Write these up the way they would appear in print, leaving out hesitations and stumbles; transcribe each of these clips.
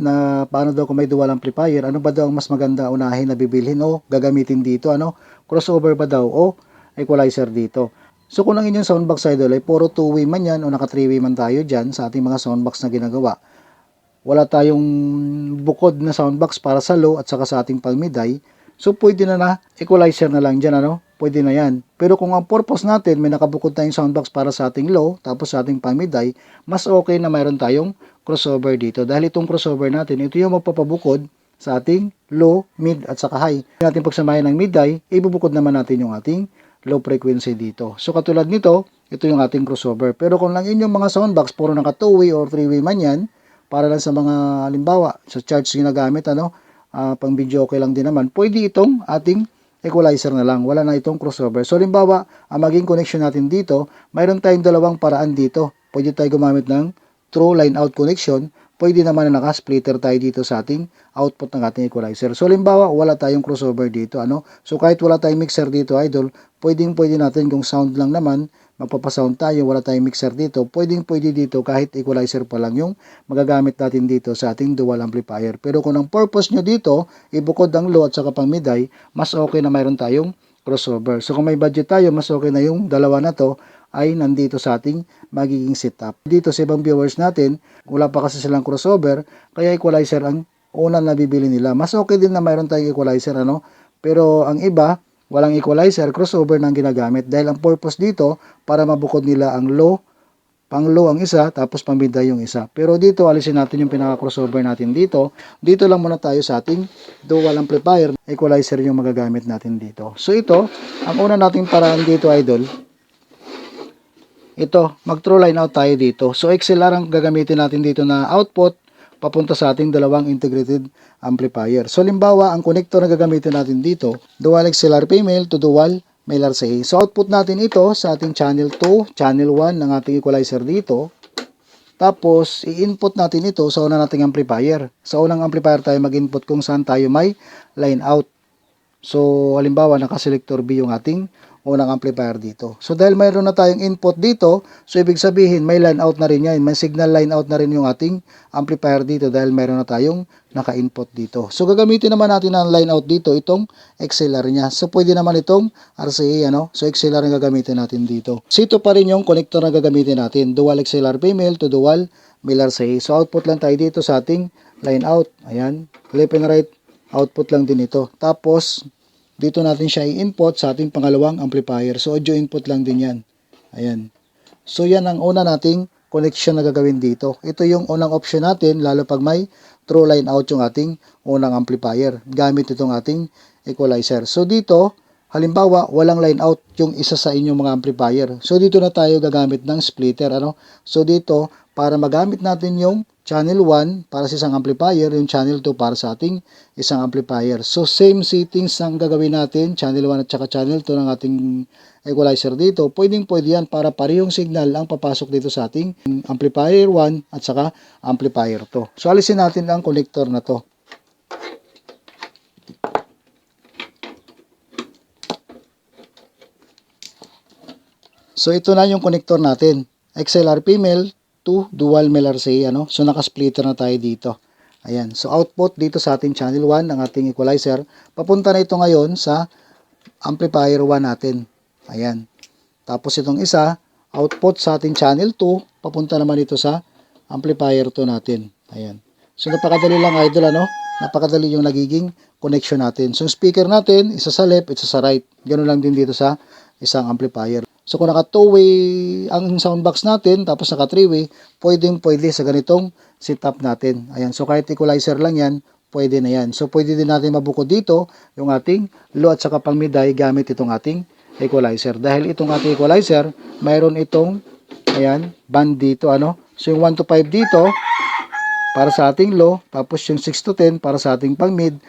na paano daw kung may dual amplifier, ano ba daw ang mas maganda unahin na bibilhin o gagamitin dito, ano? Crossover ba daw o equalizer dito? So kung ang inyong soundbox idol ay puro 2-way man yan o naka 3-way man tayo dyan sa ating mga soundbox na ginagawa, wala tayong bukod na soundbox para sa low at saka sa ating pang mid high, so pwede na equalizer na lang dyan, ano? Pwede na yan. Pero kung ang purpose natin, may nakabukod tayong soundbox para sa ating low, tapos sa ating pang mid high, mas okay na mayroon tayong crossover dito. Dahil itong crossover natin, ito yung magpapabukod sa ating low, mid at saka high. Natin pagsamahin ng mid high, ibubukod naman natin yung ating low frequency dito. So katulad nito, ito yung ating crossover. Pero kung lang inyong mga soundbox puro naka 2-way or 3-way man yan, para lang sa mga halimbawa sa charts ginagamit, ano, pang video okay lang din naman, pwede itong ating equalizer na lang, wala na itong crossover. So halimbawa, ang maging connection natin dito, mayroon tayong dalawang paraan dito. Pwede tayo gumamit ng true line out connection, pwede naman na naka-splitter tayo dito sa ating output ng ating equalizer. So halimbawa, wala tayong crossover dito, ano? So kahit wala tayong mixer dito, idol, pwede natin kung sound lang naman, magpapasound tayo, wala tayong mixer dito, pwede dito kahit equalizer pa lang yung magagamit natin dito sa ating dual amplifier. Pero kung ang purpose nyo dito, ibukod ang low at saka pang mid high, mas okay na mayroon tayong crossover. So kung may budget tayo, mas okay na yung dalawa na to ay nandito sa ating magiging setup. Dito sa ibang viewers natin, wala pa kasi silang crossover, kaya equalizer ang unang nabibili nila. Mas okay din na mayroon tayong equalizer, ano? Pero ang iba, walang equalizer, crossover na ang ginagamit dahil ang purpose dito para mabukod nila ang low, pang low ang isa, tapos pang mid high yung isa. Pero dito, alisin natin yung pinaka-crossover natin dito. Dito lang muna tayo sa ating dual amplifier. Equalizer yung magagamit natin dito. So ito, ang una nating paraan dito, idol, ito, mag-true line out tayo dito. So XLR ang gagamitin natin dito na output papunta sa ating dalawang integrated amplifier. So limbawa, ang connector na gagamitin natin dito, dual XLR female to dual male RCA. So output natin ito sa ating channel 2, channel 1 ng ating equalizer dito. Tapos i-input natin ito sa unang nating amplifier. Sa unang amplifier tayo mag-input kung saan tayo may line out. So halimbawa, naka-selector B yung ating unang amplifier dito. So dahil mayroon na tayong input dito, so ibig sabihin may line out na rin yan. May signal line out na rin yung ating amplifier dito dahil mayroon na tayong naka-input dito. So gagamitin naman natin ang line out dito, itong XLR niya. So pwede naman itong RCA, ano? So XLR ang gagamitin natin dito. So ito pa rin yung connector na gagamitin natin. Dual XLR female to dual male RCA. So output lang tayo dito sa ating line out. Ayan. Left and right output lang din ito. Tapos dito natin siya i-input sa ating pangalawang amplifier. So, audio input lang din yan. Ayan. So, yan ang una nating connection na gagawin dito. Ito yung unang option natin, lalo pag may true line out yung ating unang amplifier. Gamit itong ating equalizer. So, dito, halimbawa, walang line out yung isa sa inyong mga amplifier. So, dito na tayo gagamit ng splitter. Ano? So, dito, para magamit natin yung channel 1 para sa isang amplifier, yung channel 2 para sa ating isang amplifier. So, same settings ang gagawin natin, channel 1 at saka channel 2 ng ating equalizer dito. Pwede yan para parehong signal ang papasok dito sa ating amplifier 1 at saka amplifier 2. So, alisin natin ang connector na to. So, ito na yung connector natin. XLR female to dual male RCA, ano? So naka-splitter na tayo dito. Ayan. So output dito sa ating channel 1 ng ating equalizer, papunta na ito ngayon sa amplifier 1 natin. Ayan. Tapos itong isa, output sa ating channel 2, papunta naman ito sa amplifier 2 natin. Ayan. So napakadali lang, idol, ano? Napakadali yung nagiging connection natin. So speaker natin, isa sa left, isa sa right. Ganoon lang din dito sa isang amplifier. So kung naka 2-way ang soundbox natin, tapos naka 3-way, pwede sa ganitong setup natin. Ayan, so kahit equalizer lang yan, pwede na yan. So pwede din natin mabukod dito yung ating low at saka pang mid high gamit itong ating equalizer. Dahil itong ating equalizer, mayroon itong, ayan, band dito, ano? So yung 1 to 5 dito, para sa ating low, tapos yung 6 to 10 para sa ating pang mid,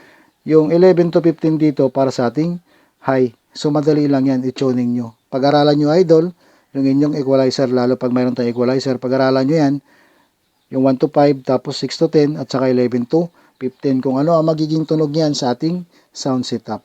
yung 11 to 15 dito para sa ating high. So madali lang yan, i-tuning nyo. Pag-aralan nyo, idol, yung inyong equalizer, lalo pag mayroon tayong equalizer, pag-aralan nyo yan, yung 1 to 5, tapos 6 to 10, at saka 11 to 15, kung ano ang magiging tunog niyan sa ating sound setup.